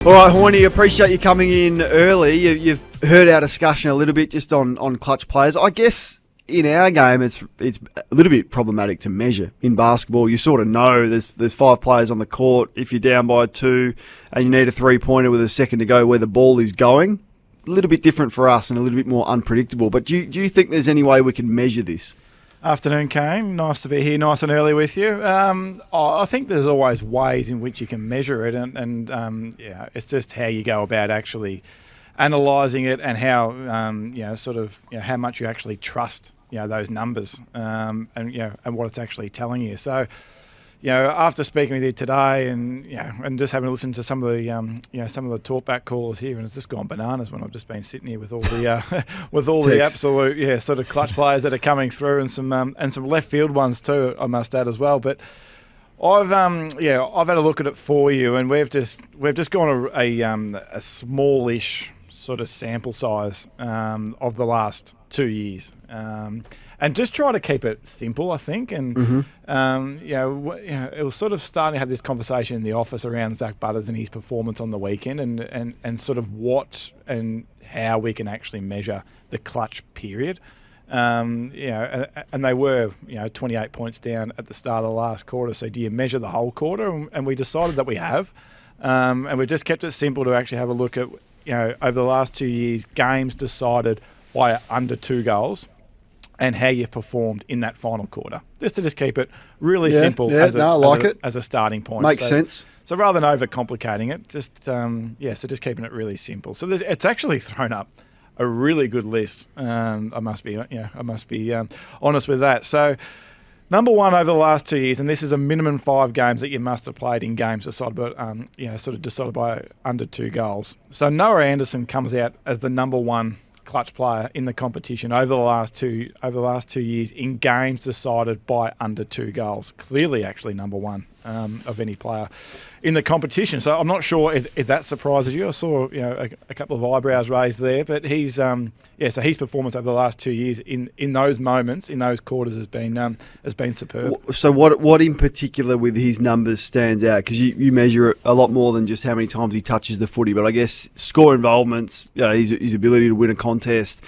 All right, Hoyney, appreciate you coming in early. You've heard our discussion a little bit just on clutch players. I guess in our game, it's a little bit problematic to measure. In basketball, you sort of know there's 5 players on the court. If you're down by 2 and you need a 3-pointer with a second to go where the ball is going, a little bit different for us and a little bit more unpredictable. But do you think there's any way we can measure this? Afternoon, Kane. Nice to be here, nice and early with you. I think there's always ways in which you can measure it, and it's just how you go about actually analysing it and how how much you actually trust those numbers and what it's actually telling you. So. After speaking with you today and just having to listen to some of the some of the talkback callers here, and it's just gone bananas when I've just been sitting here with all the the absolute sort of clutch players that are coming through and some left field ones too, I must add as well. But I've had a look at it for you, and we've just gone a smallish sort of sample size of the last 2 years. And just try to keep it simple, I think. And, it was sort of starting to have this conversation in the office around Zach Butters and his performance on the weekend and sort of what and how we can actually measure the clutch period. And they were, 28 points down at the start of the last quarter. So do you measure the whole quarter? And we decided that we have. And we've just kept it simple to actually have a look at, over the last 2 years, games decided by under 2 goals. And how you've performed in that final quarter. Just to keep it really simple as a starting point. Makes sense. So rather than overcomplicating it, just keeping it really simple. So it's actually thrown up a really good list. I must be honest with that. So number one over the last 2 years, and this is a minimum 5 games that you must have played in games decided by under 2 goals. So Noah Anderson comes out as the number one clutch player in the competition over the last two years in games decided by under 2 goals. Clearly, actually, number one of any player in the competition. So I'm not sure if that surprises you. I saw a couple of eyebrows raised there, but he's so his performance over the last 2 years in those moments, in those quarters, has been superb. So what in particular with his numbers stands out? Because you measure it a lot more than just how many times he touches the footy, but I guess score involvements, his ability to win a contest.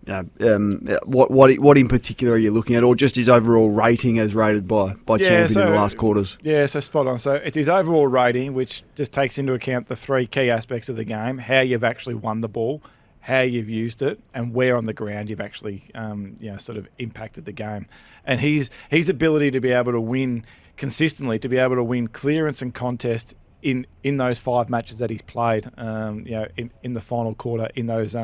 What in particular are you looking at, or just his overall rating as rated by champion in the last quarters? Yeah, so spot on. So it's his overall rating, which just takes into account the 3 key aspects of the game: how you've actually won the ball, how you've used it, and where on the ground you've actually sort of impacted the game. And his ability to be able to win consistently, to be able to win clearance and contest in those 5 matches that he's played, in the final quarter, in those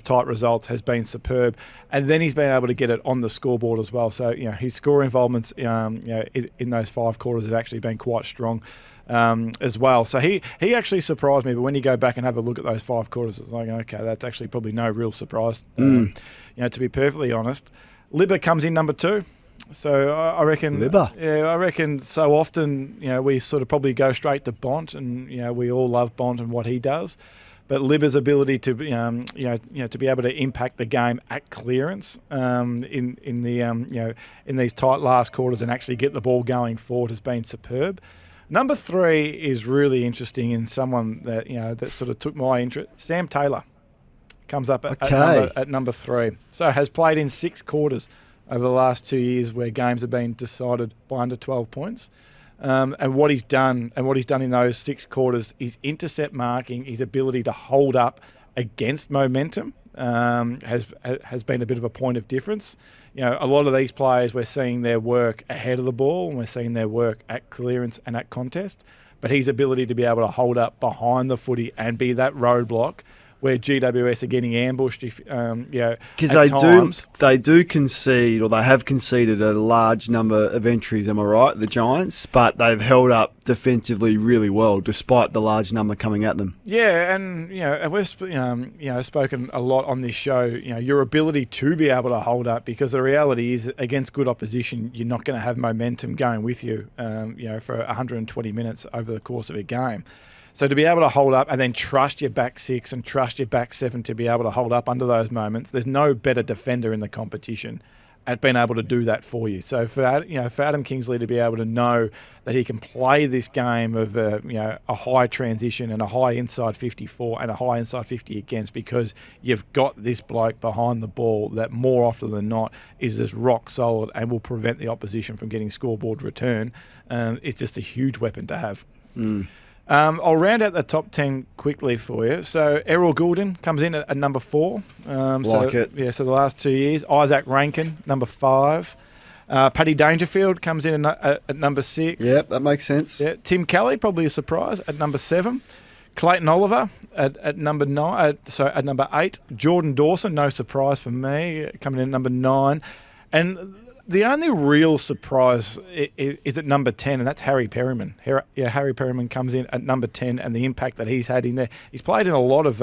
tight results, has been superb. And then he's been able to get it on the scoreboard as well. So his score involvements, in those 5 quarters have actually been quite strong, as well. So he actually surprised me. But when you go back and have a look at those 5 quarters, it's like, okay, that's actually probably no real surprise. To be perfectly honest, Libba comes in number 2. So I reckon, Libba. Yeah, I reckon so often, we sort of probably go straight to Bont, and we all love Bont and what he does, but Libba's ability to, to be able to impact the game at clearance, in these tight last quarters and actually get the ball going forward has been superb. Number 3 is really interesting, in someone that that sort of took my interest. Sam Taylor comes up at number 3. So has played in 6 quarters over the last 2 years where games have been decided by under 12 points. And what he's done in those 6 quarters, his intercept marking, his ability to hold up against momentum, has been a bit of a point of difference. A lot of these players, we're seeing their work ahead of the ball, and we're seeing their work at clearance and at contest. But his ability to be able to hold up behind the footy and be that roadblock where GWS are getting ambushed, because they do concede, or they have conceded a large number of entries. Am I right, the Giants? But they've held up defensively really well, despite the large number coming at them. Yeah, and we've spoken a lot on this show. Your ability to be able to hold up, because the reality is, against good opposition, you're not going to have momentum going with you, for 120 minutes over the course of a game. So to be able to hold up and then trust your back 6 and trust your back 7 to be able to hold up under those moments, there's no better defender in the competition at being able to do that for you. So for Adam Kingsley to be able to know that he can play this game of a high transition and a high inside 54 and a high inside 50 against, because you've got this bloke behind the ball that more often than not is just rock solid and will prevent the opposition from getting scoreboard return. It's just a huge weapon to have. I'll round out the top 10 quickly for you. So Errol Goulden comes in at number 4. It. Yeah, so the last 2 years. Isaac Rankin, number 5. Paddy Dangerfield comes in at number 6. Yep, that makes sense. Yeah, Tim Kelly, probably a surprise, at number 7. Clayton Oliver at number 9. At number 8. Jordan Dawson, no surprise for me, coming in at number 9. And the only real surprise is at number 10, and that's Harry Perryman. Harry Perryman comes in at number 10, and the impact that he's had in there. He's played in a lot of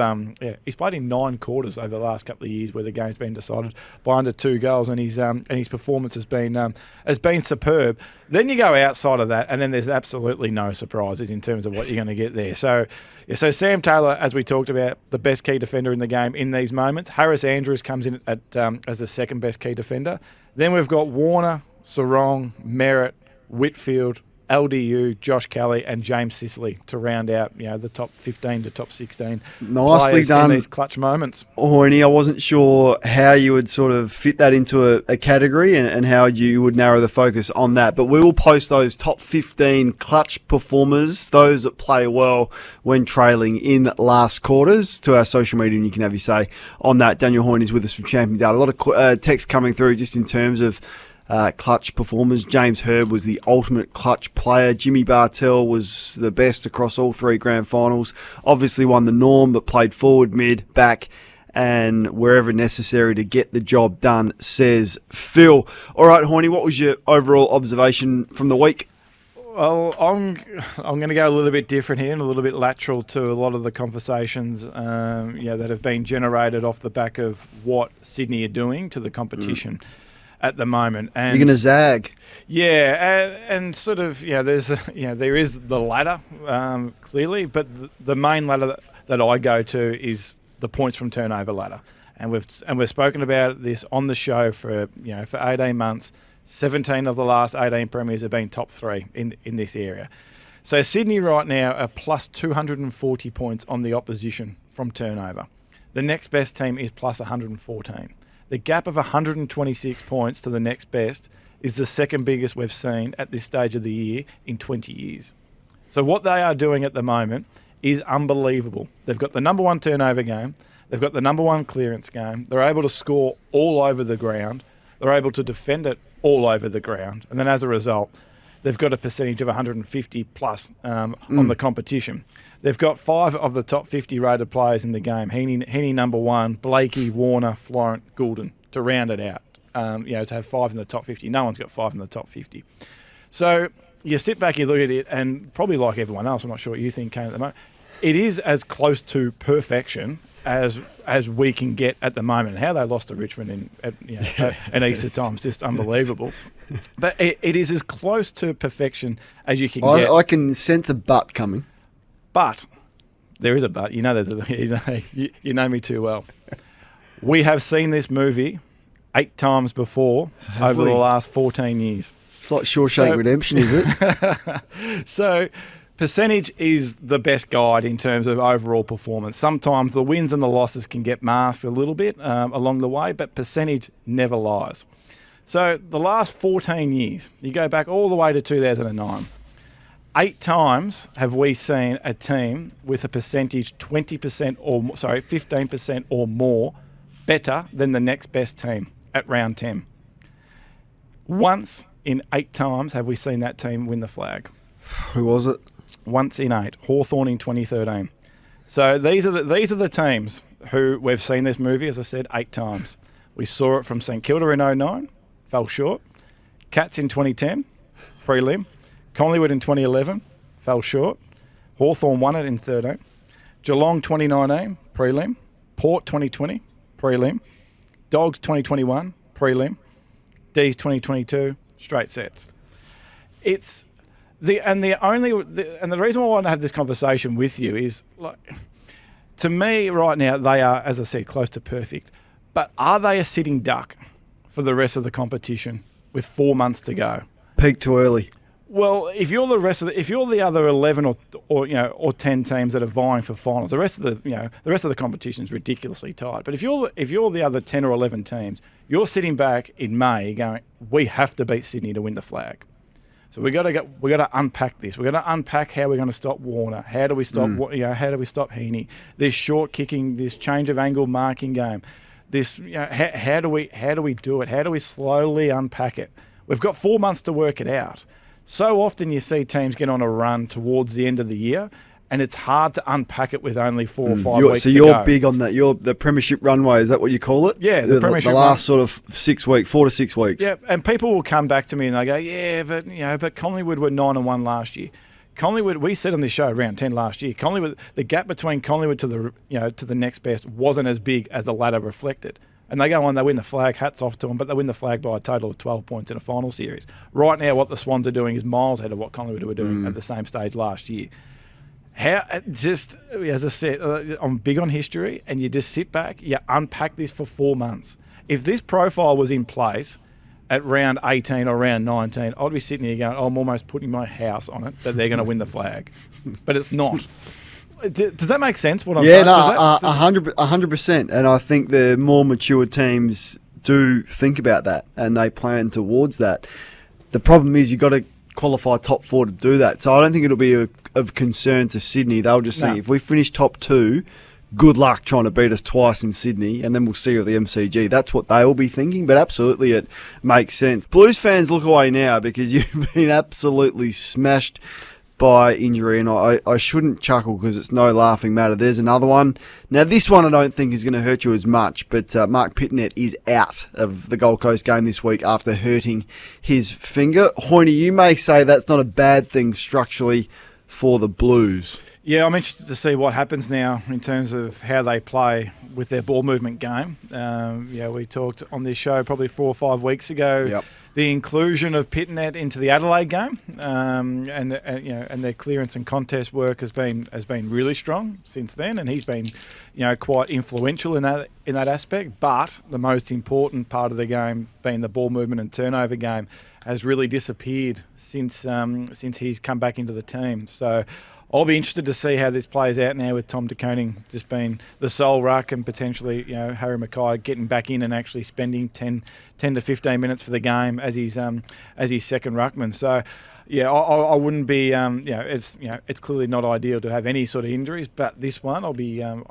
he's played in 9 quarters over the last couple of years where the game's been decided by under 2 goals, and his performance has been superb. Then you go outside of that, and then there's absolutely no surprises in terms of what you're going to get there. So Sam Taylor, as we talked about, the best key defender in the game in these moments. Harris Andrews comes in as the second best key defender. Then we've got Warner, Sarong, Merritt, Whitfield, LDU, Josh Kelly, and James Sicily to round out, the top 15 to top 16 Nicely done in these clutch moments. Hoyney, I wasn't sure how you would sort of fit that into a category and how you would narrow the focus on that. But we will post those top 15 clutch performers, those that play well when trailing in last quarters, to our social media, and you can have your say on that. Daniel Hoyne is with us from Champion Data. A lot of text coming through just in terms of clutch performers. James Herb was the ultimate clutch player. Jimmy Bartell was the best across all 3 grand finals. Obviously won the norm, but played forward, mid, back, and wherever necessary to get the job done, says Phil. All right, Hoyney, what was your overall observation from the week? Well, I'm going to go a little bit different here and a little bit lateral to a lot of the conversations that have been generated off the back of what Sydney are doing to the competition at the moment. And you're going to zag. Yeah, and sort of, there is the ladder, clearly, but the main ladder that I go to is the points from turnover ladder. And we've spoken about this on the show for 18 months. 17 of the last 18 premiers have been top 3 in this area. So Sydney right now are plus 240 points on the opposition from turnover. The next best team is plus 114. The gap of 126 points to the next best is the second biggest we've seen at this stage of the year in 20 years. So what they are doing at the moment is unbelievable. They've got the number 1 turnover game. They've got the number 1 clearance game. They're able to score all over the ground. They're able to defend it all over the ground. And then as a result, they've got a percentage of 150 plus on the competition. They've got 5 of the top 50 rated players in the game. Hoyney number 1, Blakey, Warner, Florent, Goulden to round it out. To have 5 in the top 50. No one's got 5 in the top 50. So you sit back, you look at it, and probably like everyone else, I'm not sure what you think, Kane, at the moment, it is as close to perfection as we can get at the moment. How they lost to Richmond in Easter time is just unbelievable. But it is as close to perfection as you can get. I can sense a but coming. But there is a but. You know you know me too well. We have seen this movie 8 times before over the last 14 years. It's like Shawshank Redemption, is it? So percentage is the best guide in terms of overall performance. Sometimes the wins and the losses can get masked a little bit along the way, but percentage never lies. So the last 14 years, you go back all the way to 2009, 8 times have we seen a team with a percentage 15% or more better than the next best team at round 10. Once in 8 times have we seen that team win the flag. Who was it? Once in 8. Hawthorn in 2013. So these are the teams who we've seen this movie, as I said, 8 times. We saw it from St Kilda in 2009, fell short. Cats in 2010, prelim. Collingwood in 2011, fell short. Hawthorn won it in 2013. Geelong 2019, prelim. Port 2020, prelim. Dogs 2021, prelim. D's 2022, straight sets. The reason why I want to have this conversation with you is, like, to me right now they are, as I said, close to perfect. But are they a sitting duck for the rest of the competition with 4 months to go. Peak too early. Well, if you're the other 11 or 10 teams that are vying for finals, the rest of the competition is ridiculously tight. But if you're the other 10 or 11 teams, you're sitting back in May going, we have to beat Sydney to win the flag. So we got to unpack this. We got to unpack how we're going to stop Warner. How do we stop how do we stop Hoyney? This short kicking, this change of angle marking game. This how do we do it? How do we slowly unpack it? We've got 4 months to work it out. So often you see teams get on a run towards the end of the year, and it's hard to unpack it with only 4 or 5 weeks to go. So you're big on that. You're the premiership runway. Is that what you call it? Yeah, the premiership. The last sort of 4 to 6 weeks. Yeah, and people will come back to me and they go, yeah, but Collingwood were 9-1 last year. Collingwood, we said on this show round 10 last year, Collingwood, the gap between Collingwood to the next best wasn't as big as the ladder reflected. And they go on, they win the flag, hats off to them, but they win the flag by a total of 12 points in a final series. Right now, what the Swans are doing is miles ahead of what Collingwood were doing at the same stage last year. As I said, I'm big on history, and you just sit back, you unpack this for 4 months. If this profile was in place at round 18 or round 19, I'd be sitting here going, I'm almost putting my house on it that they're going to win the flag. But it's not. Does that make sense, what I'm saying? Yeah, no, 100%. And I think the more mature teams do think about that, and they plan towards that. The problem is you've got to qualify top 4 to do that. So I don't think it'll be of concern to Sydney. They'll just think, if we finish top 2, good luck trying to beat us twice in Sydney, and then we'll see you at the MCG. That's what they'll be thinking, but absolutely it makes sense. Blues fans, look away now because you've been absolutely smashed by injury, and I shouldn't chuckle because it's no laughing matter. There's another one. Now, this one I don't think is going to hurt you as much, but Mark Pittonet is out of the Gold Coast game this week after hurting his finger. Hoyney, you may say that's not a bad thing structurally for the Blues. Yeah, I'm interested to see what happens now in terms of how they play with their ball movement game. We talked on this show probably 4 or 5 weeks ago. The inclusion of Pittonet into the Adelaide game, and their clearance and contest work has been really strong since then, and he's been quite influential in that aspect. But the most important part of the game, being the ball movement and turnover game, has really disappeared since he's come back into the team. So I'll be interested to see how this plays out now with Tom De Koning just being the sole ruck, and potentially Harry Mackay getting back in and actually spending 10 to 15 minutes for the game as his second ruckman. So yeah, I wouldn't be it's clearly not ideal to have any sort of injuries, but this one I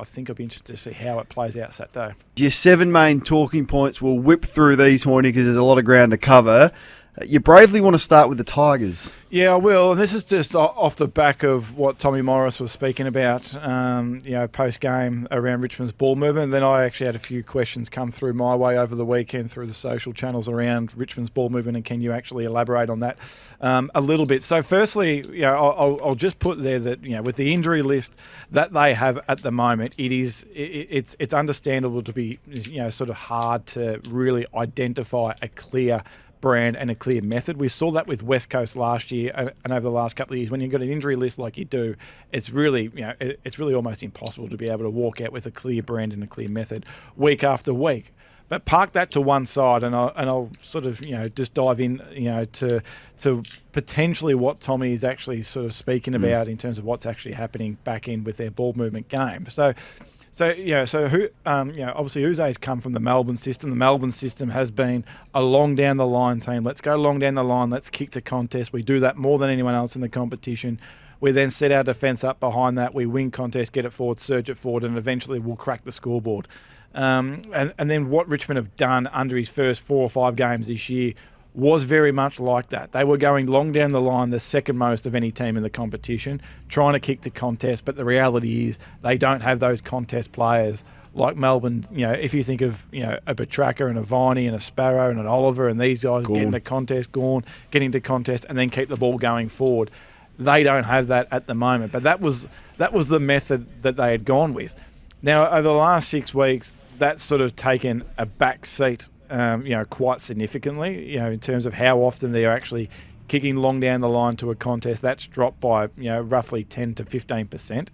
think I'll be interested to see how it plays out Saturday. Your 7 main talking points, we'll whip through these, Hoyney, because there's a lot of ground to cover. You bravely want to start with the Tigers. Yeah, I will. And this is just off the back of what Tommy Morris was speaking about, post-game around Richmond's ball movement. And then I actually had a few questions come through my way over the weekend through the social channels around Richmond's ball movement, and can you actually elaborate on that a little bit? So firstly, I'll just put there that, with the injury list that they have at the moment, it's understandable to be, sort of hard to really identify a clear brand and a clear method. We saw that with West Coast last year, and over the last couple of years, when you've got an injury list like you do, it's really almost impossible to be able to walk out with a clear brand and a clear method week after week. But park that to one side, and I'll sort of just dive in to potentially what Tommy is actually sort of speaking about in terms of what's actually happening back in with their ball movement game. So obviously Uze's come from the Melbourne system. The Melbourne system has been a long down the line team. Let's go long down the line. Let's kick to contest. We do that more than anyone else in the competition. We then set our defence up behind that. We win contest, get it forward, surge it forward, and eventually we'll crack the scoreboard. And then what Richmond have done under his first 4 or 5 games this year was very much like that. They were going long down the line, the second most of any team in the competition, trying to kick to contest. But the reality is they don't have those contest players like Melbourne. If you think of a Petraka and a Viney and a Sparrow and an Oliver and these guys getting to contest, getting to contest, and then keep the ball going forward. They don't have that at the moment. But that was the method that they had gone with. Now, over the last 6 weeks, that's sort of taken a back seat quite significantly, in terms of how often they're actually kicking long down the line to a contest. That's dropped by, roughly 10 to 15%.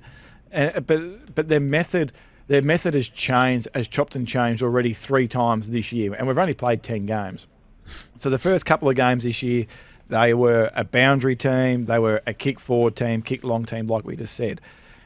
But their method their method has changed, has chopped and changed already 3 times this year, and we've only played 10 games. So the first couple of games this year, they were a boundary team, they were a kick forward team, kick long team, like we just said.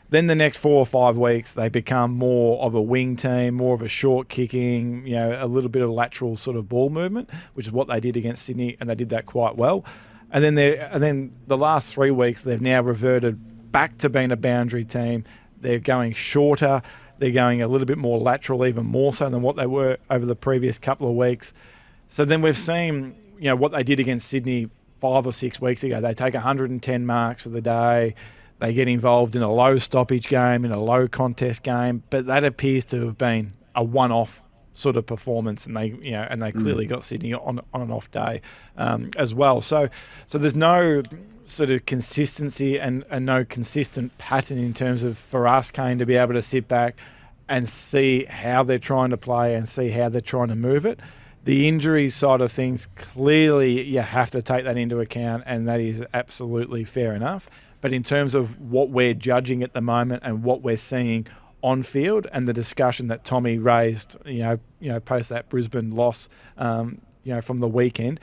Then the next 4 or 5 weeks, they become more of a wing team, more of a short kicking, a little bit of lateral sort of ball movement, which is what they did against Sydney, and they did that quite well. And then the last 3 weeks, they've now reverted back to being a boundary team. They're going shorter. They're going a little bit more lateral, even more so than what they were over the previous couple of weeks. So then we've seen, what they did against Sydney 5 or 6 weeks ago. They take 110 marks for the day. They get involved in a low stoppage game, in a low contest game, but that appears to have been a one-off sort of performance, and they clearly got Sydney on an off day as well. So there's no sort of consistency and no consistent pattern in terms of, for us, Kane, to be able to sit back and see how they're trying to play and see how they're trying to move it. The injury side of things, clearly you have to take that into account, and that is absolutely fair enough. But in terms of what we're judging at the moment and what we're seeing on field, and the discussion that Tommy raised, post that Brisbane loss, from the weekend,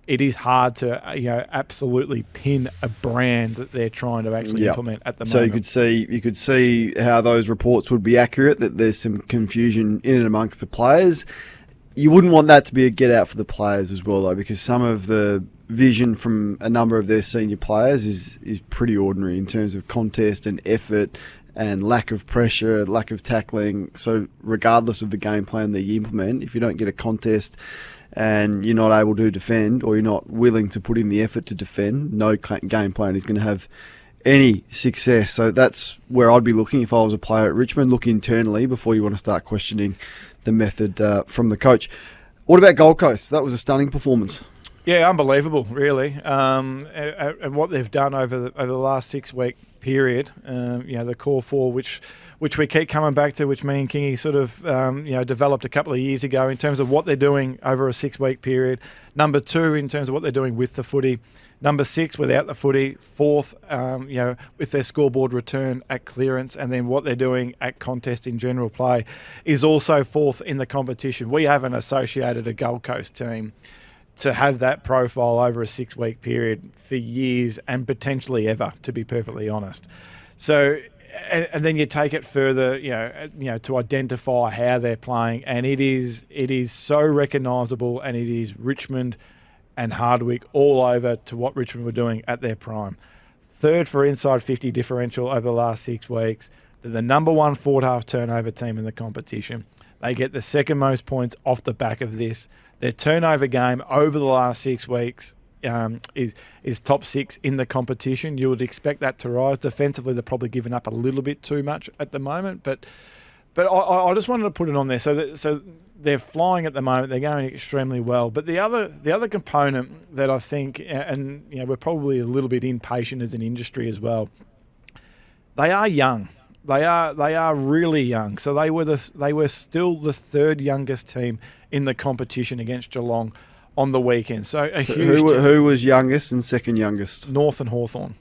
it is hard to, absolutely pin a brand that they're trying to actually implement at the moment. So you could see how those reports would be accurate, that there's some confusion in and amongst the players. You wouldn't want that to be a get out for the players as well, though, because some of the vision from a number of their senior players is pretty ordinary in terms of contest and effort and lack of pressure, lack of tackling. So regardless of the game plan that you implement, if you don't get a contest and you're not able to defend, or you're not willing to put in the effort to defend, no game plan is going to have any success. So that's where I'd be looking if I was a player at Richmond. Look internally before you want to start questioning the method from the coach. What about Gold Coast? That was a stunning performance. Yeah, unbelievable, really. And what they've done over the last 6-week period, the core 4, which we keep coming back to, which me and Kingy sort of developed a couple of years ago in terms of what they're doing over a 6-week period. Number 2 in terms of what they're doing with the footy. Number 6 without the footy. 4th, with their scoreboard return at clearance, and then what they're doing at contest in general play is also 4th in the competition. We haven't associated a Gold Coast team to have that profile over a 6-week period for years, and potentially ever, to be perfectly honest. So, and then you take it further, to identify how they're playing, and it is so recognisable, and it is Richmond and Hardwick all over to what Richmond were doing at their prime. 3rd for inside 50 differential over the last 6 weeks. They're the number 1 forward half turnover team in the competition. They get the second most points off the back of this. Their turnover game over the last 6 weeks is top 6 in the competition. You would expect that to rise. Defensively, they're probably giving up a little bit too much at the moment, but I just wanted to put it on there. So they're flying at the moment. They're going extremely well. But the other component that I think, and we're probably a little bit impatient as an industry as well, they are young. They are really young. So they were still the 3rd youngest team in the competition against Geelong on the weekend. So a huge. Who was youngest and second youngest? North and Hawthorn.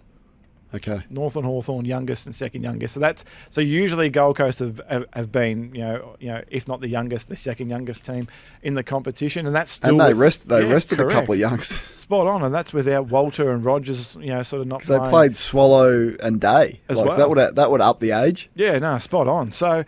Okay. North and Hawthorn, youngest and second youngest. So usually Gold Coast have been if not the youngest, the second youngest team in the competition, and that's still. And they rested correct. a couple of youngsters. Spot on, and that's without Walter and Rogers, sort of not. Because they played Swallow and Day as well. So that would up the age. Yeah, no, spot on. So,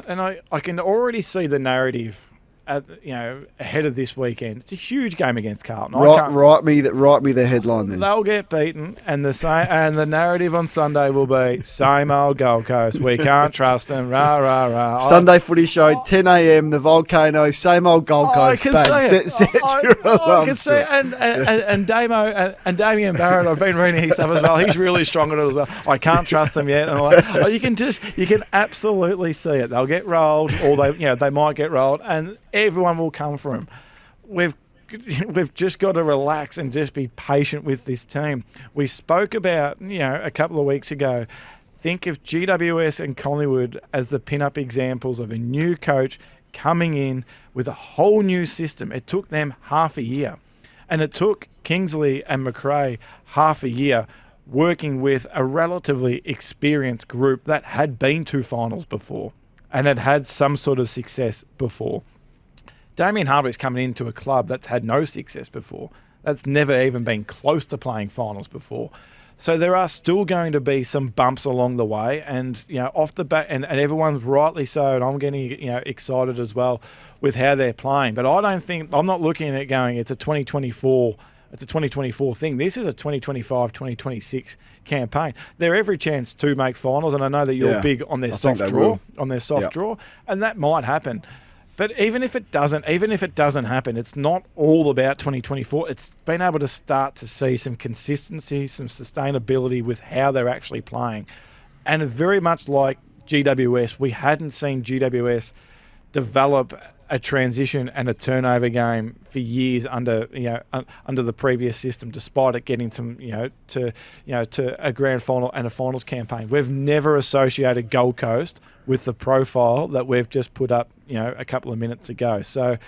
and I can already see the narrative ahead of this weekend. It's a huge game against Carlton. Write me the headline then. They'll get beaten, and the narrative on Sunday will be same old Gold Coast. We can't trust them. Rah rah rah. Sunday footy show, 10 a.m. The Volcano, same old Gold Coast. I can see it. Set your alarm. I can see it. And Damo and Damien Barrett. I've been reading his stuff as well. He's really strong on it as well. I can't trust them yet. And you can absolutely see it. They'll get rolled, or they might get rolled, and everyone will come for him. We've just got to relax and just be patient with this team. We spoke about, a couple of weeks ago, think of GWS and Collingwood as the pin-up examples of a new coach coming in with a whole new system. It took them half a year. And it took Kingsley and McRae half a year. working with a relatively experienced group that had been to finals before and had had some sort of success before. Damien Hardwick's coming into a club that's had no success before. That's never even been close to playing finals before. So there are still going to be some bumps along the way, and off the bat, and everyone's rightly so, and I'm getting excited as well with how they're playing. But I'm not looking at it going, it's a 2024 thing. This is a 2025, 2026 campaign. They're every chance to make finals, and I know that you're big on their soft draw, and that might happen. But even if it doesn't happen, it's not all about 2024. It's been able to start to see some consistency, some sustainability with how they're actually playing. And very much like GWS, we hadn't seen GWS develop a transition and a turnover game for years under the previous system, despite it getting to a grand final and a finals campaign. We've never associated Gold Coast with the profile that we've just put up, a couple of minutes ago. So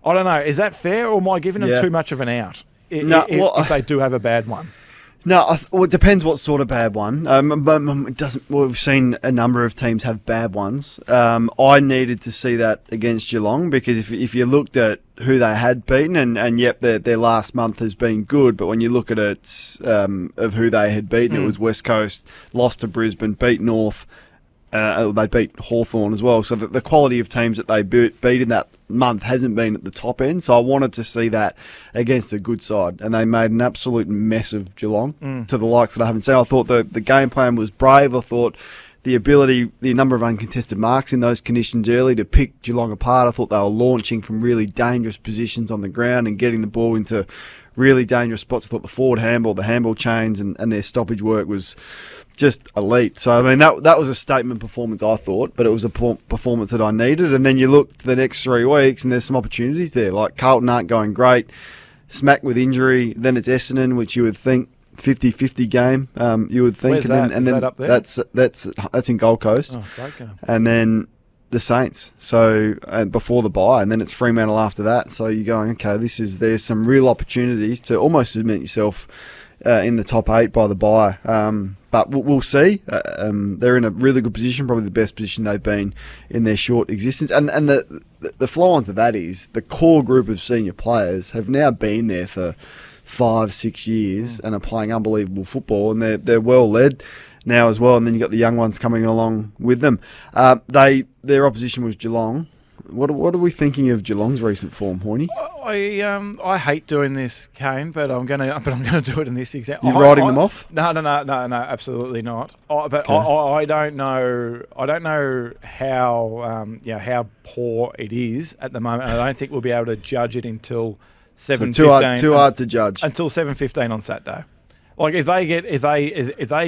I don't know, is that fair, or am I giving them too much of an out if they do have a bad one? No, it depends what sort of bad one. It doesn't. Well, we've seen a number of teams have bad ones. I needed to see that against Geelong, because if you looked at who they had beaten, and yep, their last month has been good, but when you look at it of who they had beaten, it was West Coast, lost to Brisbane, beat North. They beat Hawthorn as well. So the quality of teams that they beat in that month hasn't been at the top end. So I wanted to see that against a good side. And they made an absolute mess of Geelong to the likes that I haven't seen. I thought the game plan was brave. I thought the number of uncontested marks in those conditions early to pick Geelong apart. I thought they were launching from really dangerous positions on the ground and getting the ball into really dangerous spots. I thought the forward handball, the handball chains and their stoppage work was just elite. So, I mean, that was a statement performance, I thought, but it was a performance that I needed. And then you look to the next 3 weeks and there's some opportunities there. Like Carlton aren't going great, smacked with injury. Then it's Essendon, which you would think 50-50 game, you would think. Where's that? Is that up there? That's in Gold Coast. Oh, great game. And then the Saints, so before the bye, and then it's Fremantle after that. So you're going, okay, there's some real opportunities to almost cement yourself in the top 8 by the bye. But we'll see. They're in a really good position, probably the best position they've been in their short existence. And the flow on to that is the core group of senior players have now been there for 5-6 years and are playing unbelievable football, and they're well led now as well. And then you've got the young ones coming along with them. Their opposition was Geelong. What are we thinking of Geelong's recent form, Hoyney? I hate doing this, Kane, but I'm gonna do it in this example. You're writing them off? No, absolutely not. I don't know how poor it is at the moment. I don't think we'll be able to judge it until 7:15. Too hard to judge until 7:15 on Saturday. Like if they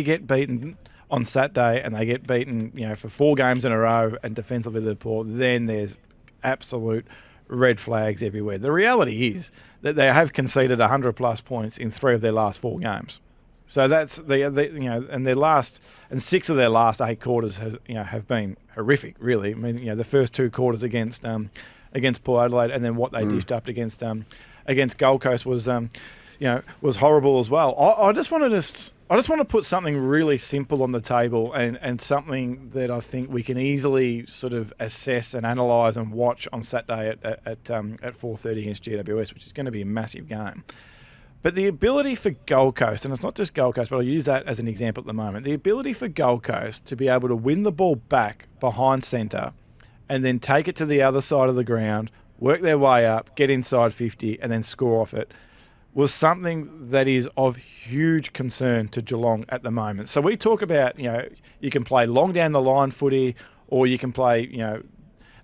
get beaten on Saturday and they get beaten, for 4 games in a row and defensively they're poor, then there's absolute red flags everywhere. The reality is that they have conceded 100+ points in 3 of their last 4 games. So that's and their last and 6 of their last 8 quarters have been horrific. Really, I mean, the first 2 quarters against Port Adelaide, and then what they dished up against Gold Coast was horrible as well. I just want to put something really simple on the table and something that I think we can easily sort of assess and analyse and watch on Saturday at 4:30 against GWS, which is going to be a massive game. But the ability for Gold Coast, and it's not just Gold Coast, but I'll use that as an example at the moment, the ability for Gold Coast to be able to win the ball back behind centre and then take it to the other side of the ground, work their way up, get inside 50 and then score off it, was something that is of huge concern to Geelong at the moment. So we talk about, you can play long down the line footy, or you can play,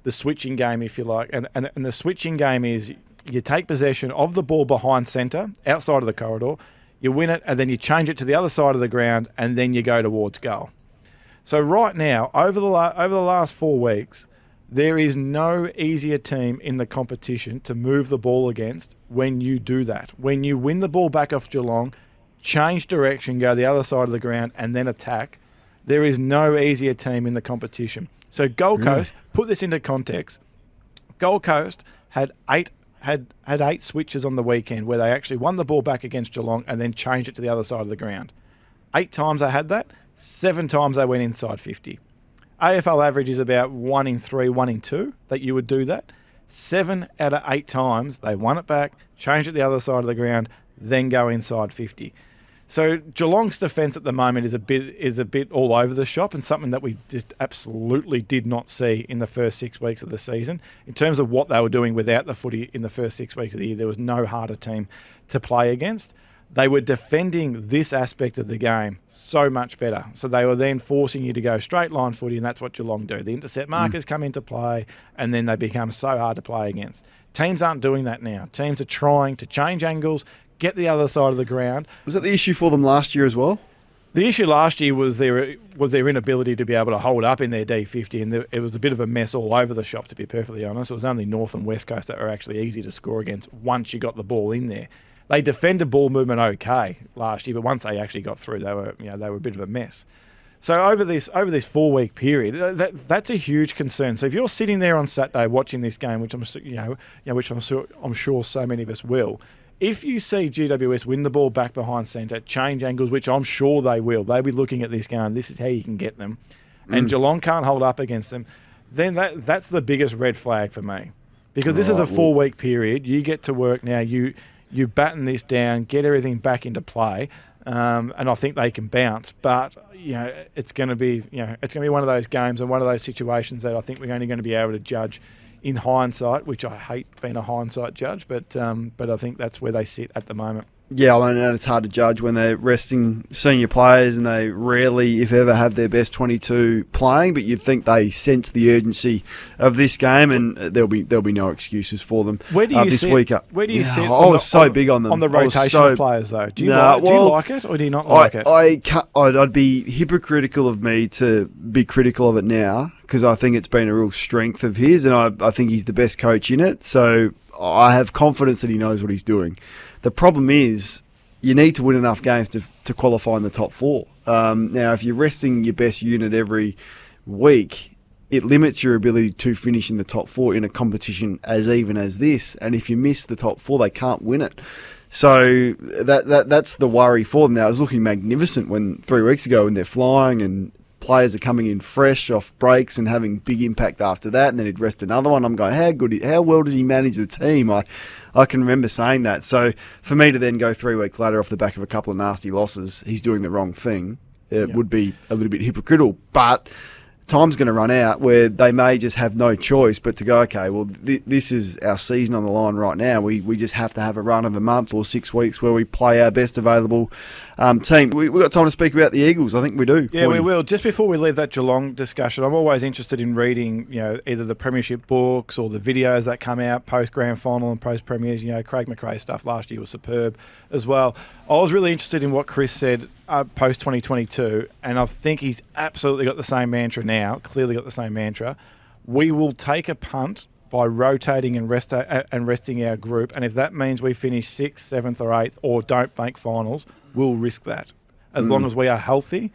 the switching game, if you like. And the switching game is you take possession of the ball behind centre, outside of the corridor, you win it, and then you change it to the other side of the ground, and then you go towards goal. So right now, over the last 4 weeks, there is no easier team in the competition to move the ball against when you do that. When you win the ball back off Geelong, change direction, go the other side of the ground, and then attack, there is no easier team in the competition. So Gold Coast, put this into context, Gold Coast had 8 switches on the weekend where they actually won the ball back against Geelong and then changed it to the other side of the ground. 8 times they had that, 7 times they went inside 50. AFL average is about 1 in 3, 1 in 2 that you would do that. 7 out of 8 times they won it back, changed it the other side of the ground, then go inside 50. So Geelong's defence at the moment is a bit all over the shop, and something that we just absolutely did not see in the first 6 weeks of the season. In terms of what they were doing without the footy in the first 6 weeks of the year, there was no harder team to play against. They were defending this aspect of the game so much better. So they were then forcing you to go straight line footy, and that's what Geelong do. The intercept markers come into play, and then they become so hard to play against. Teams aren't doing that now. Teams are trying to change angles, get the other side of the ground. Was that the issue for them last year as well? The issue last year was their inability to be able to hold up in their D50, and it was a bit of a mess all over the shop, to be perfectly honest. It was only North and West Coast that were actually easy to score against once you got the ball in there. They defended ball movement okay last year, but once they actually got through, they were a bit of a mess. So over this 4-week period, that's a huge concern. So if you're sitting there on Saturday watching this game, which I'm sure so many of us will, if you see GWS win the ball back behind centre, change angles, which I'm sure they will, they'll be looking at this going, this is how you can get them, and Geelong can't hold up against them, then that's the biggest red flag for me. Because this is a 4-week period. You get to work now. You batten this down, get everything back into play, and I think they can bounce. But it's going to be one of those games and one of those situations that I think we're only going to be able to judge in hindsight, which I hate being a hindsight judge, but I think that's where they sit at the moment. Yeah, I mean, it's hard to judge when they're resting senior players and they rarely, if ever, have their best 22 playing. But you'd think they sense the urgency of this game, and there'll be no excuses for them. Where do you this sit? week? Where do you sit? I was so big on them on the rotation of players, though. Do you like it or do you not like it? I'd be hypocritical of me to be critical of it now, because I think it's been a real strength of his, and I think he's the best coach in it. So I have confidence that he knows what he's doing. The problem is you need to win enough games to qualify in the top 4. Now, if you're resting your best unit every week, it limits your ability to finish in the top 4 in a competition as even as this. And if you miss the top 4, they can't win it. So that's the worry for them. Now, it was looking magnificent when 3 weeks ago when they're flying and players are coming in fresh off breaks and having big impact after that, and then he'd rest another one. I'm going, how well does he manage the team? I can remember saying that. So for me to then go 3 weeks later off the back of a couple of nasty losses, he's doing the wrong thing. It would be a little bit hypocritical, but time's going to run out where they may just have no choice but to go, okay, well, this is our season on the line right now. We just have to have a run of a month or 6 weeks where we play our best available team. We've got time to speak about the Eagles. I think we do. Yeah, Hoyne. We will. Just before we leave that Geelong discussion, I'm always interested in reading, either the premiership books or the videos that come out post-grand final and post-premiers. Craig McRae's stuff last year was superb as well. I was really interested in what Chris said post-2022, and I think he's absolutely got the same mantra now, clearly got the same mantra. We will take a punt by rotating and resting our group, and if that means we finish 6th, 7th or 8th or don't make finals, we'll risk that. As long as we are healthy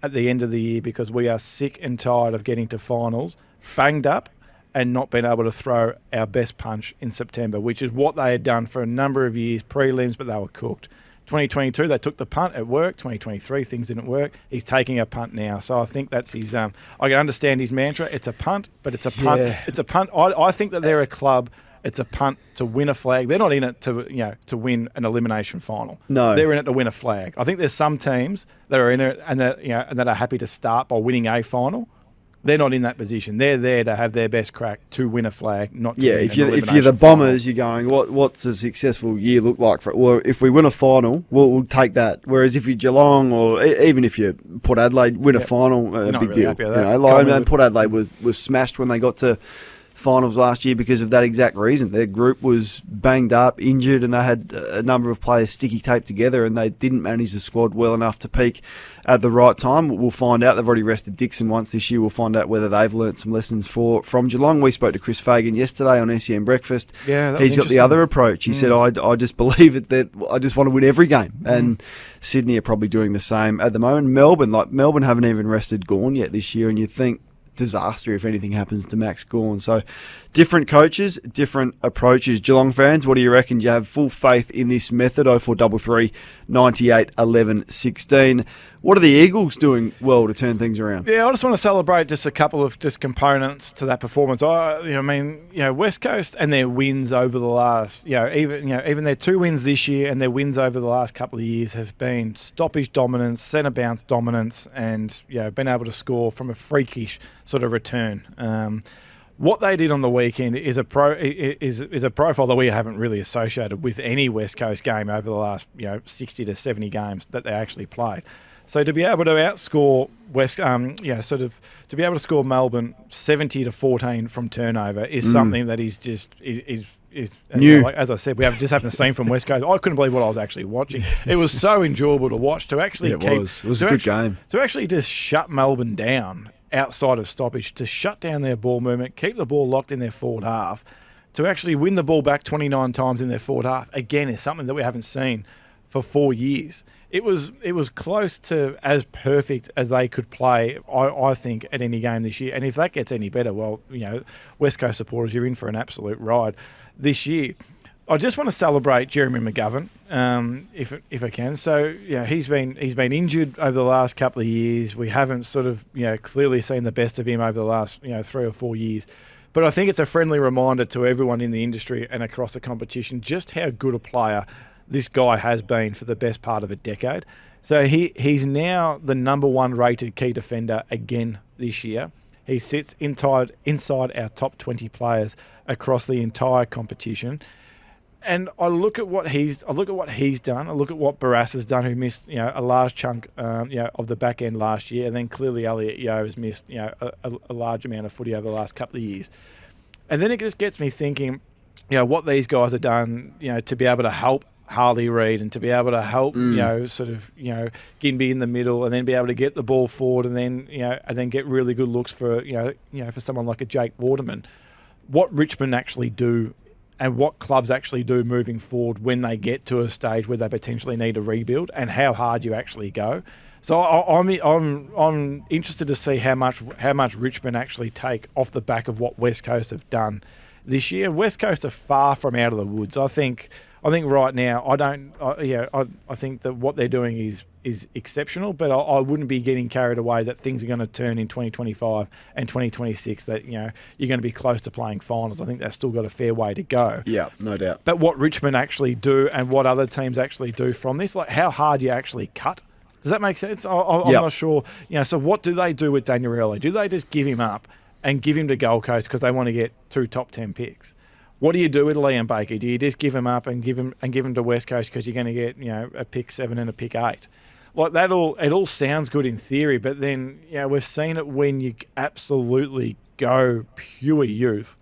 at the end of the year, because we are sick and tired of getting to finals, banged up, and not being able to throw our best punch in September, which is what they had done for a number of years, prelims, but they were cooked. 2022, they took the punt, it worked. 2023, things didn't work. He's taking a punt now. So I think that's his... I can understand his mantra. It's a punt, but it's a punt. Yeah. It's a punt. I think that they're a club. It's a punt to win a flag. They're not in it to win an elimination final. No. They're in it to win a flag. I think there's some teams that are in it and that are happy to start by winning a final. They're not in that position. They're there to have their best crack to win a flag, not to win an elimination if you're the Bombers, you're going, what's a successful year look like? Well, if we win a final, we'll take that. Whereas if you're Geelong or even if you Port Adelaide win a final, a big deal. Port Adelaide was smashed when they got to finals last year because of that exact reason. Their group was banged up, injured, and they had a number of players sticky taped together, and they didn't manage the squad well enough to peak at the right time. We'll find out. They've already rested Dixon once this year. We'll find out whether they've learnt some lessons from Geelong. We spoke to Chris Fagan yesterday on SEN Breakfast. Yeah, he's got the other approach. He said, I just believe it that I just want to win every game. And Sydney are probably doing the same at the moment. Melbourne haven't even rested Gawn yet this year, and you think disaster if anything happens to Max Gawn. So different coaches, different approaches. Geelong fans, what do you reckon? Do you have full faith in this method? 0433 98 11 16. What are the Eagles doing well to turn things around? Yeah, I just want to celebrate just a couple of just components to that performance. West Coast and their wins over the last, even their 2 wins this year and their wins over the last couple of years have been stoppage dominance, centre bounce dominance, and been able to score from a freakish sort of return. What they did on the weekend is a profile that we haven't really associated with any West Coast game over the last 60 to 70 games that they actually played. So to be able to outscore to be able to score Melbourne 70 to 14 from turnover is something that is just is new. As I said, we just haven't seen from West Coast. I couldn't believe what I was actually watching. It was so enjoyable to watch. To actually it was a good game. To actually just shut Melbourne down outside of stoppage, to shut down their ball movement, keep the ball locked in their forward half, to actually win the ball back 29 times in their forward half, again, is something that we haven't seen for 4 years. It was close to as perfect as they could play, I think, at any game this year. And if that gets any better, well, West Coast supporters, you're in for an absolute ride this year. I just want to celebrate Jeremy McGovern, if I can. So, he's been injured over the last couple of years. We haven't sort of clearly seen the best of him over the last 3 or 4 years. But I think it's a friendly reminder to everyone in the industry and across the competition just how good a player this guy has been for the best part of a decade. So he's now the number 1 rated key defender again this year. He sits inside our top 20 players across the entire competition. And I look at what he's done. I look at what Barras has done, who missed a large chunk of the back end last year, and then clearly Elliot Yeo has missed a large amount of footy over the last couple of years. And then it just gets me thinking, what these guys have done, to be able to help Harley Reid and to be able to help, Ginby in the middle, and then be able to get the ball forward, and then get really good looks for for someone like a Jake Waterman. What Richmond actually do, and what clubs actually do moving forward when they get to a stage where they potentially need to rebuild, and how hard you actually go. So I'm interested to see how much Richmond actually take off the back of what West Coast have done this year. West Coast are far from out of the woods. I think right now, I think that what they're doing is exceptional, but I wouldn't be getting carried away that things are going to turn in 2025 and 2026, that, you're going to be close to playing finals. I think they've still got a fair way to go. Yeah, no doubt. But what Richmond actually do and what other teams actually do from this, like how hard you actually cut, does that make sense? I'm not sure. So what do they do with Daniel Rioli? Do they just give him up and give him to Gold Coast because they want to get 2 top 10 picks? What do you do with Liam Baker? Do you just give him up and give him to West Coast because you're going to get a pick 7 and a pick 8? Like that it all sounds good in theory, but then we've seen it when you absolutely go pure youth,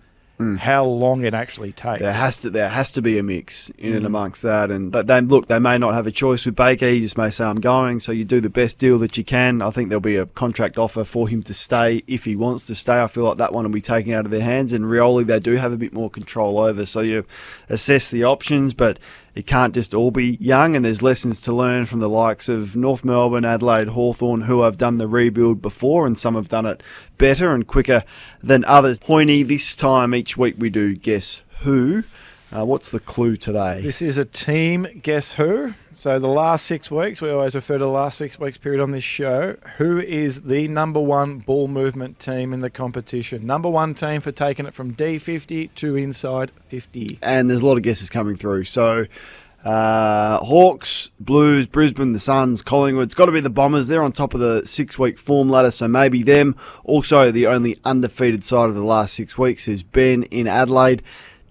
how long it actually takes. There has to be a mix in and amongst that, and they may not have a choice with Baker. He just may say, I'm going, so you do the best deal that you can. I think there'll be a contract offer for him to stay if he wants to stay. I feel like that one will be taken out of their hands, and Rioli they do have a bit more control over, so you assess the options, but it can't just all be young, and there's lessons to learn from the likes of North Melbourne, Adelaide, Hawthorn, who have done the rebuild before, and some have done it better and quicker than others. Hoyney, this time each week we do Guess Who. What's the clue today? This is a team Guess Who. So the last 6 weeks, we always refer to the last 6 weeks period on this show. Who is the number 1 ball movement team in the competition? Number 1 team for taking it from D50 to inside 50. And there's a lot of guesses coming through. So Hawks, Blues, Brisbane, the Suns, Collingwood. It's got to be the Bombers. They're on top of the 6-week form ladder, so maybe them. Also, the only undefeated side of the last 6 weeks is Ben in Adelaide.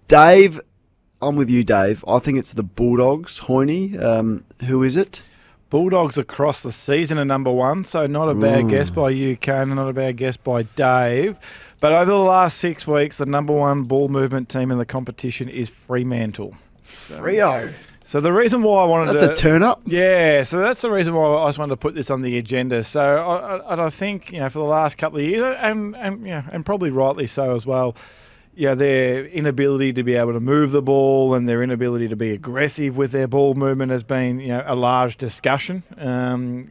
Dave, I'm with you, Dave. I think it's the Bulldogs. Hoyney, who is it? Bulldogs across the season are number 1, so not a bad guess by you, Kane, not a bad guess by Dave. But over the last 6 weeks, the number 1 ball movement team in the competition is Fremantle. Freo. So the reason why I wanted That's a turn up. Yeah, so that's the reason why I just wanted to put this on the agenda. So I think, for the last couple of years, and probably rightly so as well, their inability to be able to move the ball and their inability to be aggressive with their ball movement has been, a large discussion, and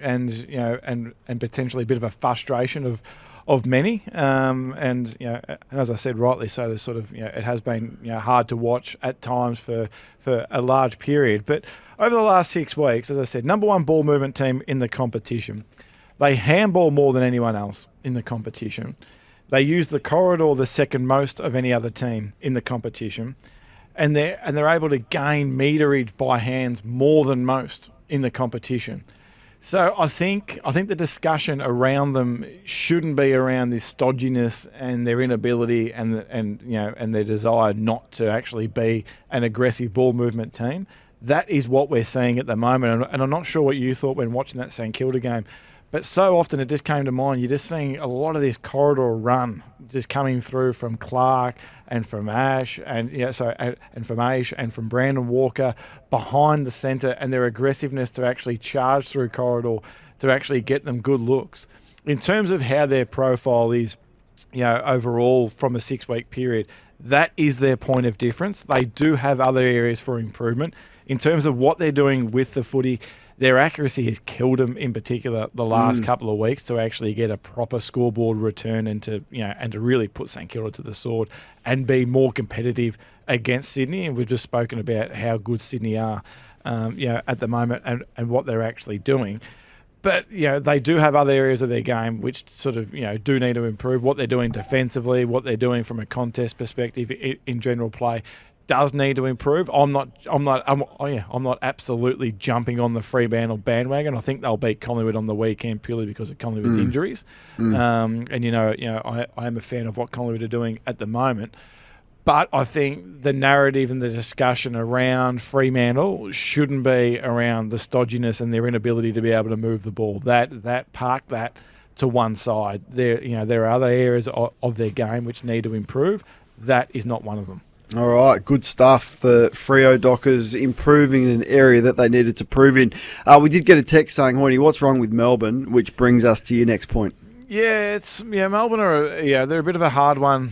potentially a bit of a frustration of many, and and as I said, rightly so. There's sort of it has been hard to watch at times for a large period. But over the last 6 weeks, as I said, number one ball movement team in the competition. They handball more than anyone else in the competition. They use the corridor the second most of any other team in the competition, and they're able to gain meterage by hands more than most in the competition. So I think the discussion around them shouldn't be around this stodginess and their inability and their desire not to actually be an aggressive ball movement team. That is what we're seeing at the moment, and I'm not sure what you thought when watching that St Kilda game, but so often it just came to mind. You're just seeing a lot of this corridor run just coming through from Clark and from Ash and from Ash and from Brandon Walker behind the centre, and their aggressiveness to actually charge through corridor to actually get them good looks. In terms of how their profile is, overall from a 6-week period, that is their point of difference. They do have other areas for improvement. In terms of what they're doing with the footy, their accuracy has killed them in particular the last couple of weeks to actually get a proper scoreboard return and to really put St Kilda to the sword and be more competitive against Sydney. And we've just spoken about how good Sydney are at the moment and what they're actually doing. But, they do have other areas of their game which sort of, do need to improve. What they're doing defensively, what they're doing from a contest perspective in general play does need to improve. I'm not absolutely jumping on the Fremantle bandwagon. I think they'll beat Collingwood on the weekend purely because of Collingwood's injuries. I am a fan of what Collingwood are doing at the moment. But I think the narrative and the discussion around Fremantle shouldn't be around the stodginess and their inability to be able to move the ball. Park that to one side. There are other areas of their game which need to improve. That is not one of them. All right, good stuff. The Freo Dockers improving in an area that they needed to prove in. We did get a text saying, Hoyney, what's wrong with Melbourne? Which brings us to your next point. Yeah, Melbourne are they're a bit of a hard one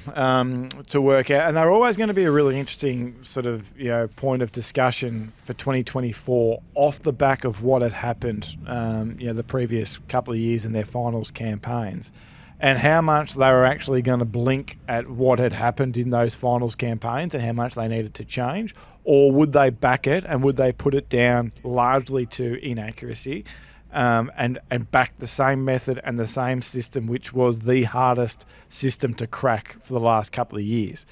to work out, and they're always going to be a really interesting sort of point of discussion for 2024 off the back of what had happened the previous couple of years in their finals campaigns, and how much they were actually going to blink at what had happened in those finals campaigns and how much they needed to change, or would they back it and would they put it down largely to inaccuracy? And back the same method and the same system, which was the hardest system to crack for the last couple of years.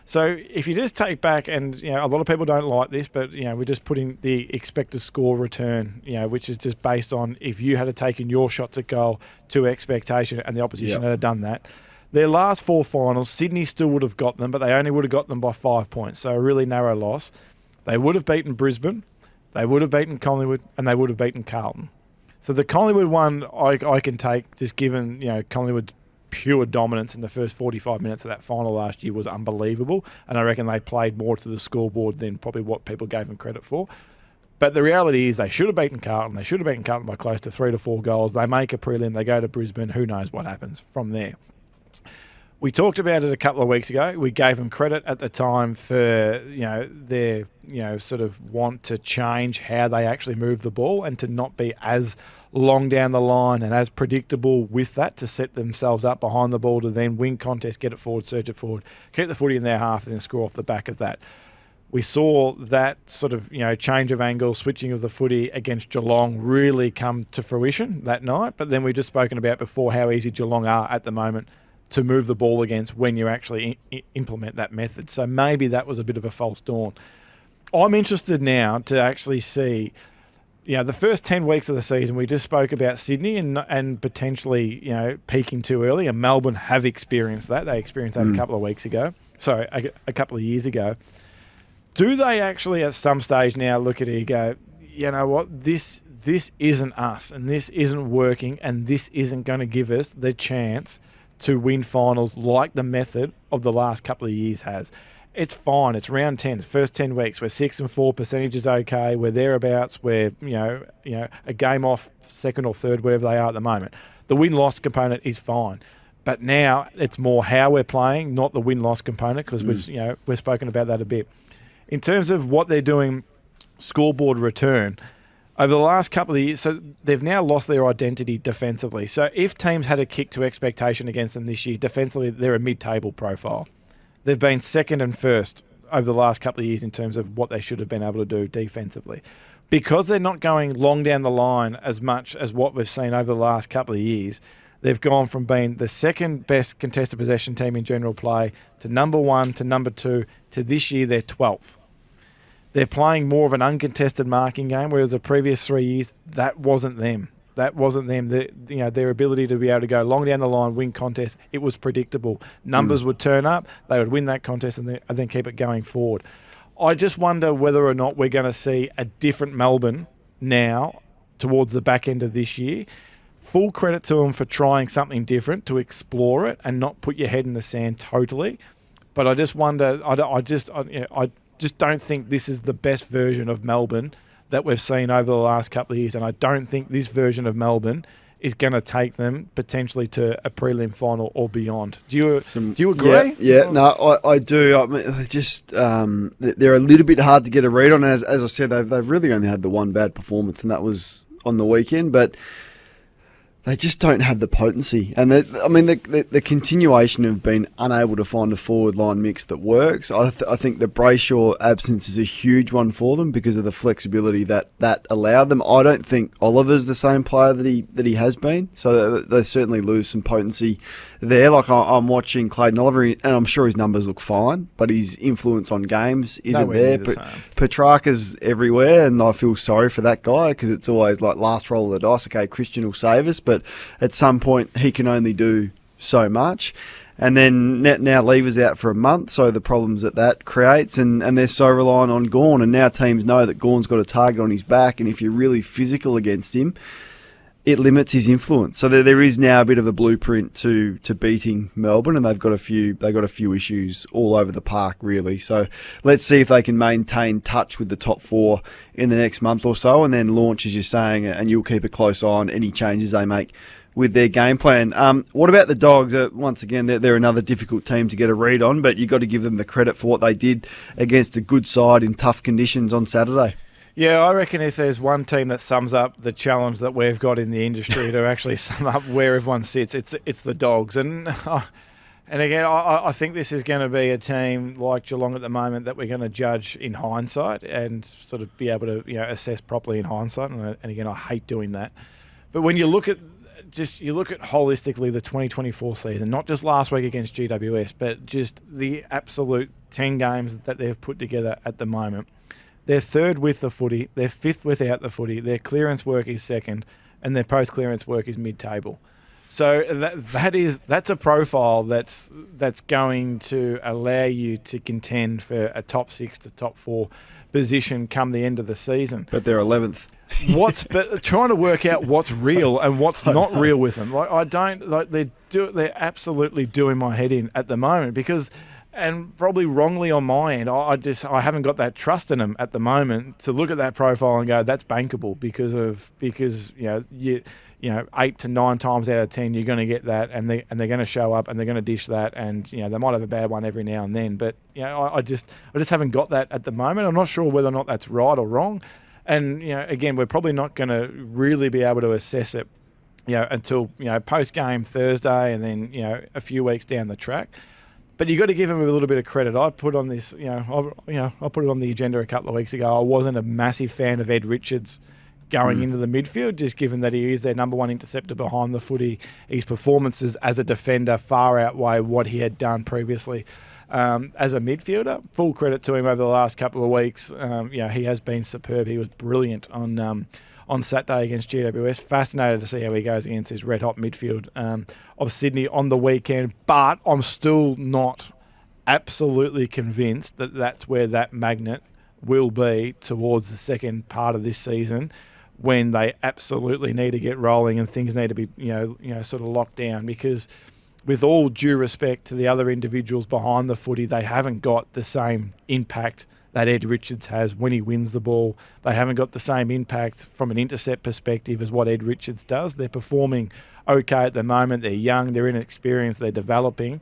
So if you just take back, and a lot of people don't like this, but we're just putting the expected score return, which is just based on if you had taken your shots at goal to expectation and the opposition had done that. Their last 4 finals, Sydney still would have got them, but they only would have got them by 5 points, so a really narrow loss. They would have beaten Brisbane, they would have beaten Collingwood, and they would have beaten Carlton. So the Collingwood one I can take, just given Collingwood's pure dominance in the first 45 minutes of that final last year was unbelievable, and I reckon they played more to the scoreboard than probably what people gave them credit for. But the reality is they should have beaten Carlton. They should have beaten Carlton by close to 3 to 4 goals. They make a prelim, they go to Brisbane. Who knows what happens from there? We talked about it a couple of weeks ago. We gave them credit at the time for their sort of want to change how they actually move the ball and to not be as long down the line and as predictable with that, to set themselves up behind the ball to then win contests, get it forward, surge it forward, keep the footy in their half, and then score off the back of that. We saw that sort of change of angle, switching of the footy against Geelong really come to fruition that night. But then we've just spoken about before how easy Geelong are at the moment to move the ball against when you actually implement that method. So maybe that was a bit of a false dawn. I'm interested now to actually see, the first 10 weeks of the season, we just spoke about Sydney and potentially, peaking too early, and Melbourne have experienced that. They experienced that a couple of years ago. Do they actually at some stage now look at it and go, you know what, this isn't us, and this isn't working, and this isn't going to give us the chance to win finals like the method of the last couple of years has? It's fine. It's round 10, first 10 weeks. We're 6-4, percentage is okay. We're thereabouts. We're a game off second or third, wherever they are at the moment. The win-loss component is fine, but now it's more how we're playing, not the win-loss component, because we've spoken about that a bit. In terms of what they're doing, scoreboard return, over the last couple of years, so they've now lost their identity defensively. So if teams had a kick to expectation against them this year, defensively, they're a mid-table profile. They've been second and first over the last couple of years in terms of what they should have been able to do defensively. Because they're not going long down the line as much as what we've seen over the last couple of years, they've gone from being the second best contested possession team in general play to number 1 to number 2 to this year they're 12th. They're playing more of an uncontested marking game, whereas the previous 3 years, that wasn't them. That wasn't them. Their ability to be able to go long down the line, win contests, it was predictable. Numbers would turn up, they would win that contest and then keep it going forward. I just wonder whether or not we're going to see a different Melbourne now towards the back end of this year. Full credit to them for trying something different, to explore it and not put your head in the sand totally. But I just wonder, I just don't think this is the best version of Melbourne that we've seen over the last couple of years. And I don't think this version of Melbourne is going to take them potentially to a prelim final or beyond. Do you agree? Yeah, no, I do. I mean, they're a little bit hard to get a read on. As I said, they've really only had the one bad performance, and that was on the weekend. But they just don't have the potency. And the continuation of being unable to find a forward line mix that works. I think the Brayshaw absence is a huge one for them because of the flexibility that allowed them. I don't think Oliver's the same player that he has been. So they certainly lose some potency there. Like I'm watching Clayton Oliver, and I'm sure his numbers look fine, but his influence on games isn't there. Petrarca's everywhere, and I feel sorry for that guy because it's always like last roll of the dice. Okay, Christian will save us, but at some point he can only do so much. And then now Lever's out for a month, so the problems that creates, and they're so reliant on Gawn, and now teams know that Gawn's got a target on his back, and if you're really physical against him, it limits his influence. So there is now a bit of a blueprint to beating Melbourne, and they've got a few issues all over the park, really. So let's see if they can maintain touch with the top 4 in the next month or so, and then launch, as you're saying, and you'll keep a close eye on any changes they make with their game plan. What about the Dogs? Once again, they're another difficult team to get a read on, but you've got to give them the credit for what they did against a good side in tough conditions on Saturday. Yeah, I reckon if there's one team that sums up the challenge that we've got in the industry to actually sum up where everyone sits, it's the Dogs. And again, I think this is going to be a team like Geelong at the moment that we're going to judge in hindsight and sort of be able to assess properly in hindsight. And again, I hate doing that. But when you look at holistically the 2024 season, not just last week against GWS, but just the absolute 10 games that they've put together at the moment. They're third with the footy, they're fifth without the footy, their clearance work is second, and their post-clearance work is mid-table. So that's a profile that's going to allow you to contend for a top 6 to top 4 position come the end of the season. But they're 11th. But trying to work out what's real and what's not real with them. They're absolutely doing my head in at the moment because. And probably wrongly on my end, I haven't got that trust in them at the moment to look at that profile and go, that's bankable because 8 to 9 times out of 10 you're going to get that, and they're going to show up and they're going to dish that, and they might have a bad one every now and then, but I just haven't got that at the moment. I'm not sure whether or not that's right or wrong, and again, we're probably not going to really be able to assess it, until post game Thursday and then a few weeks down the track. But you got to give him a little bit of credit. I put on this, I put it on the agenda a couple of weeks ago. I wasn't a massive fan of Ed Richards going into the midfield, just given that he is their number 1 interceptor behind the footy. His performances as a defender far outweigh what he had done previously as a midfielder. Full credit to him over the last couple of weeks. He has been superb. He was brilliant on Saturday against GWS. Fascinated to see how he goes against his red-hot midfield of Sydney on the weekend. But I'm still not absolutely convinced that that's where that magnet will be towards the second part of this season, when they absolutely need to get rolling and things need to be sort of locked down. Because with all due respect to the other individuals behind the footy, they haven't got the same impact that Ed Richards has when he wins the ball. They haven't got the same impact from an intercept perspective as what Ed Richards does. They're performing okay at the moment. They're young, they're inexperienced, they're developing.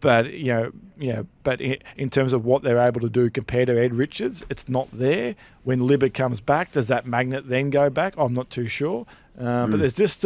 But in terms of what they're able to do compared to Ed Richards, it's not there. When Libba comes back, does that magnet then go back? I'm not too sure. But they're just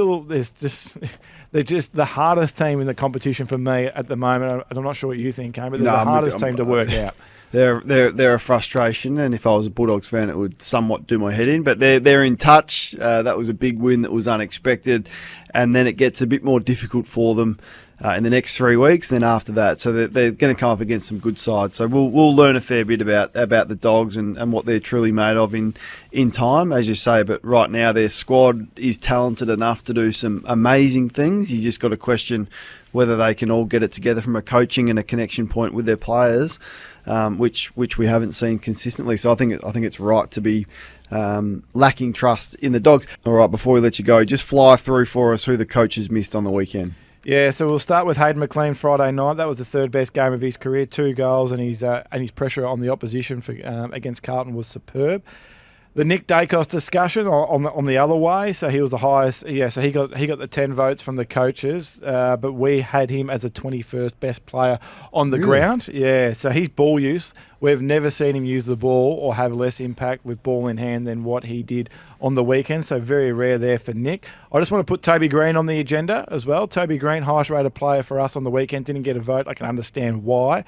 the hardest team in the competition for me at the moment. I'm not sure what you think, Kane, but they're the hardest team to work out. They're a frustration, and if I was a Bulldogs fan, it would somewhat do my head in. But they're in touch. That was a big win that was unexpected, and then it gets a bit more difficult for them in the next 3 weeks. Then after that, so they're going to come up against some good sides. So we'll learn a fair bit about the Dogs and what they're truly made of in time, as you say. But right now, their squad is talented enough to do some amazing things. You just got to question whether they can all get it together from a coaching and a connection point with their players. Which we haven't seen consistently. So I think it's right to be lacking trust in the Dogs. All right, before we let you go, just fly through for us who the coaches missed on the weekend. Yeah, so we'll start with Hayden McLean Friday night. That was the third best game of his career, 2 goals, and his pressure on the opposition against Carlton was superb. The Nick Dacos discussion on the other way, so he was the highest. Yeah, so he got the 10 votes from the coaches, but we had him as a 21st best player on the ground. Yeah, so his ball use, we've never seen him use the ball or have less impact with ball in hand than what he did on the weekend. So very rare there for Nick. I just want to put Toby Green on the agenda as well. Toby Green, highest rated player for us on the weekend, didn't get a vote. I can understand why.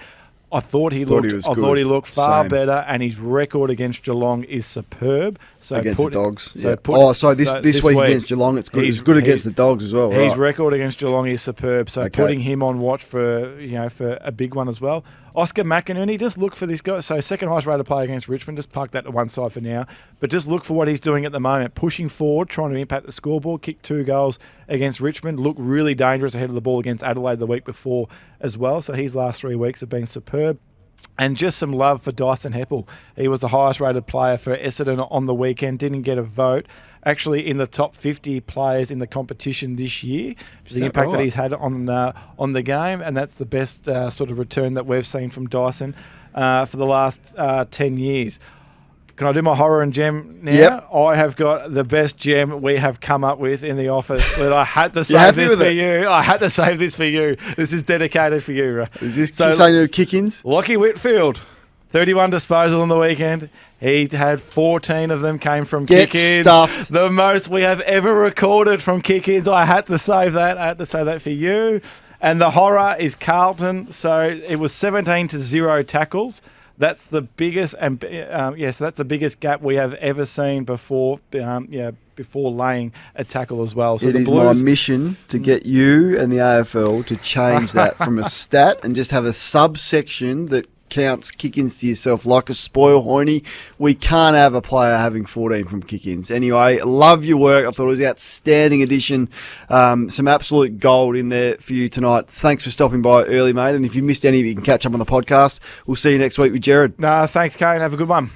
I thought he looked far better, and his record against Geelong is superb. So against the Dogs. This week against Geelong, it's good. It's good against the Dogs as well. His record against Geelong is superb. So putting him on watch for a big one as well. Oscar McInerney, just look for this guy. So second highest rated player against Richmond. Just park that to one side for now. But just look for what he's doing at the moment. Pushing forward, trying to impact the scoreboard. Kicked 2 goals against Richmond. Looked really dangerous ahead of the ball against Adelaide the week before as well. So his last 3 weeks have been superb. And just some love for Dyson Heppel. He was the highest rated player for Essendon on the weekend. Didn't get a vote. Actually in the top 50 players in the competition this year. The impact that he's had on the game. And that's the best sort of return that we've seen from Dyson for the last 10 years. Can I do my horror and gem now? Yep. I have got the best gem we have come up with in the office. But I had to save this for you. I had to save this for you. This is dedicated for you. Is this saying no kick-ins? Lachie Whitfield, 31 disposals on the weekend. He had 14 of them came from kick-ins. Stuffed. The most we have ever recorded from kick-ins. I had to save that. I had to save that for you. And the horror is Carlton. So it was 17-0 tackles. That's the biggest, so that's the biggest gap we have ever seen before laying a tackle as well. So it is my mission to get you and the AFL to change that from a stat and just have a subsection that counts kick-ins to yourself like a spoil Hoyney. We can't have a player having 14 from kick-ins. Anyway, love your work. I thought it was an outstanding addition. Some absolute gold in there for you tonight. Thanks for stopping by early, mate. And if you missed any of it, you can catch up on the podcast. We'll see you next week with Jared. Thanks, Kane. Have a good one.